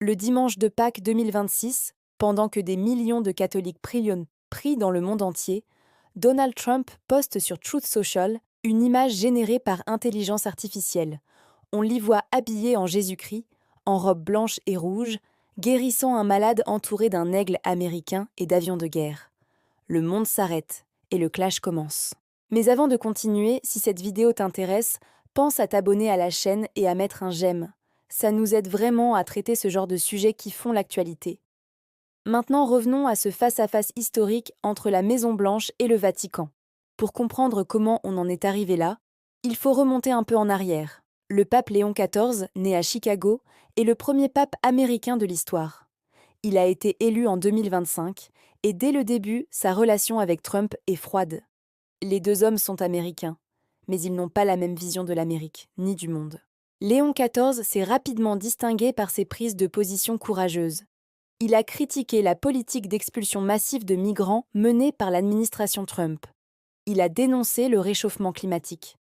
Le dimanche de Pâques 2026, pendant que des millions de catholiques prient dans le monde entier, Donald Trump poste sur Truth Social une image générée par intelligence artificielle. On l'y voit habillé en Jésus-Christ, en robe blanche et rouge, guérissant un malade entouré d'un aigle américain et d'avions de guerre. Le monde s'arrête et le clash commence. Mais avant de continuer, si cette vidéo t'intéresse, pense à t'abonner à la chaîne et à mettre un j'aime. Ça nous aide vraiment à traiter ce genre de sujets qui font l'actualité. Maintenant, revenons à ce face-à-face historique entre la Maison-Blanche et le Vatican. Pour comprendre comment on en est arrivé là, il faut remonter un peu en arrière. Le pape Léon XIV, né à Chicago, est le premier pape américain de l'histoire. Il a été élu en 2025 et dès le début, sa relation avec Trump est froide. Les deux hommes sont américains, mais ils n'ont pas la même vision de l'Amérique, ni du monde. Léon XIV s'est rapidement distingué par ses prises de position courageuses. Il a critiqué la politique d'expulsion massive de migrants menée par l'administration Trump. Il a dénoncé le réchauffement climatique.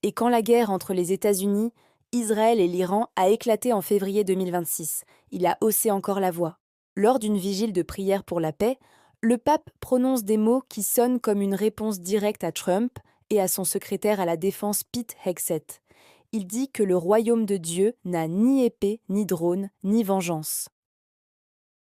Et quand la guerre entre les États-Unis, Israël et l'Iran a éclaté en février 2026, il a haussé encore la voix. Lors d'une vigile de prière pour la paix, le pape prononce des mots qui sonnent comme une réponse directe à Trump et à son secrétaire à la défense Pete Hegseth. Il dit que le royaume de Dieu n'a ni épée, ni drone, ni vengeance.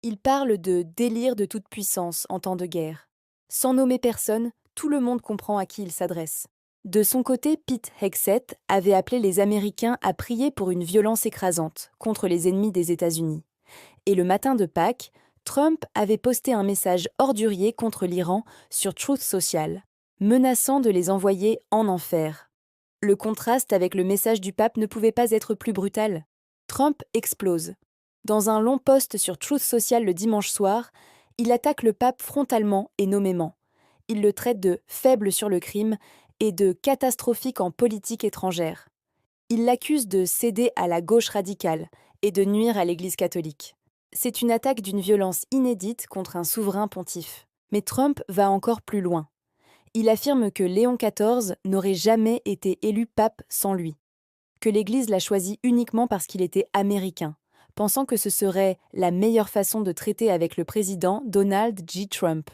Il parle de délire de toute puissance en temps de guerre. Sans nommer personne, tout le monde comprend à qui il s'adresse. De son côté, Pete Hegseth avait appelé les Américains à prier pour une violence écrasante contre les ennemis des États-Unis. Et le matin de Pâques, Trump avait posté un message ordurier contre l'Iran sur Truth Social, menaçant de les envoyer en enfer. Le contraste avec le message du pape ne pouvait pas être plus brutal. Trump explose. Dans un long post sur Truth Social le dimanche soir, il attaque le pape frontalement et nommément. Il le traite de faible sur le crime et de catastrophique en politique étrangère. Il l'accuse de céder à la gauche radicale et de nuire à l'Église catholique. C'est une attaque d'une violence inédite contre un souverain pontife. Mais Trump va encore plus loin. Il affirme que Léon XIV n'aurait jamais été élu pape sans lui, que l'Église l'a choisi uniquement parce qu'il était américain, pensant que ce serait la meilleure façon de traiter avec le président Donald J. Trump.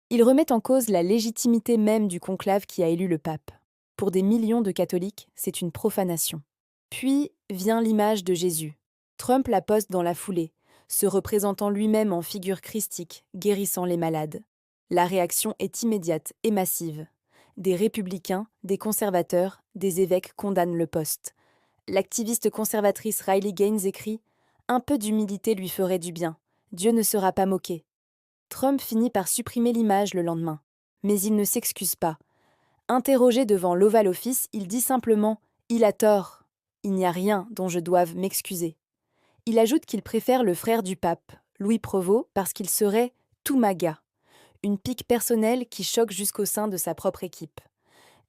Il remet en cause la légitimité même du conclave qui a élu le pape. Pour des millions de catholiques, c'est une profanation. Puis vient l'image de Jésus. Trump la poste dans la foulée, se représentant lui-même en figure christique, guérissant les malades. La réaction est immédiate et massive. Des républicains, des conservateurs, des évêques condamnent le poste. L'activiste conservatrice Riley Gaines écrit « Un peu d'humilité lui ferait du bien. Dieu ne sera pas moqué. » Trump finit par supprimer l'image le lendemain. Mais il ne s'excuse pas. Interrogé devant l'Oval Office, il dit simplement « Il a tort. Il n'y a rien dont je doive m'excuser. » Il ajoute qu'il préfère le frère du pape, Louis Provost, parce qu'il serait « tout MAGA », une pique personnelle qui choque jusqu'au sein de sa propre équipe.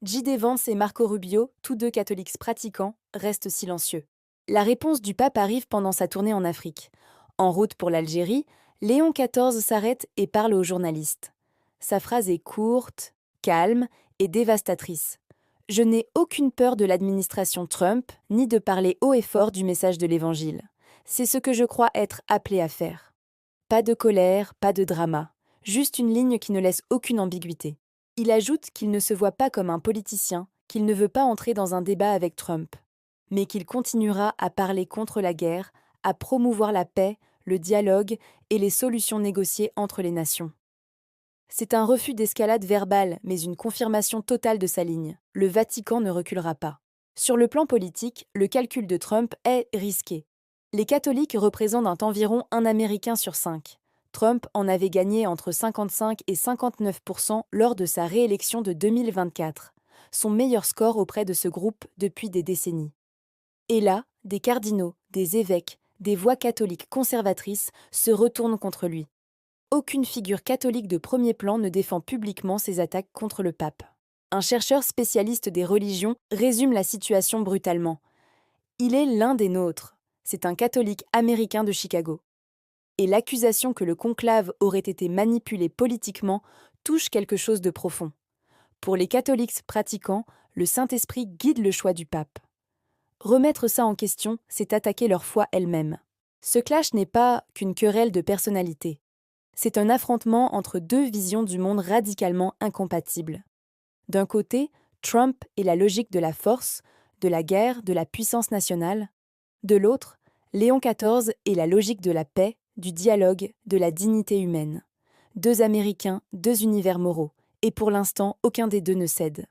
J.D. Vance et Marco Rubio, tous deux catholiques pratiquants, restent silencieux. La réponse du pape arrive pendant sa tournée en Afrique. En route pour l'Algérie, Léon XIV s'arrête et parle aux journalistes. Sa phrase est courte, calme et dévastatrice. « Je n'ai aucune peur de l'administration Trump, ni de parler haut et fort du message de l'Évangile. C'est ce que je crois être appelé à faire. » Pas de colère, pas de drama. Juste une ligne qui ne laisse aucune ambiguïté. Il ajoute qu'il ne se voit pas comme un politicien, qu'il ne veut pas entrer dans un débat avec Trump, mais qu'il continuera à parler contre la guerre, à promouvoir la paix, le dialogue et les solutions négociées entre les nations. C'est un refus d'escalade verbale, mais une confirmation totale de sa ligne. Le Vatican ne reculera pas. Sur le plan politique, le calcul de Trump est risqué. Les catholiques représentent environ un Américain sur 5. Trump en avait gagné entre 55 et 59% lors de sa réélection de 2024, son meilleur score auprès de ce groupe depuis des décennies. Et là, des cardinaux, des évêques, des voix catholiques conservatrices se retournent contre lui. Aucune figure catholique de premier plan ne défend publiquement ses attaques contre le pape. Un chercheur spécialiste des religions résume la situation brutalement. Il est l'un des nôtres. C'est un catholique américain de Chicago. Et l'accusation que le conclave aurait été manipulé politiquement touche quelque chose de profond. Pour les catholiques pratiquants, le Saint-Esprit guide le choix du pape. Remettre ça en question, c'est attaquer leur foi elle-même. Ce clash n'est pas qu'une querelle de personnalité. C'est un affrontement entre deux visions du monde radicalement incompatibles. D'un côté, Trump est la logique de la force, de la guerre, de la puissance nationale. De l'autre, Léon XIV est la logique de la paix, du dialogue, de la dignité humaine. Deux Américains, deux univers moraux, et pour l'instant, aucun des deux ne cède.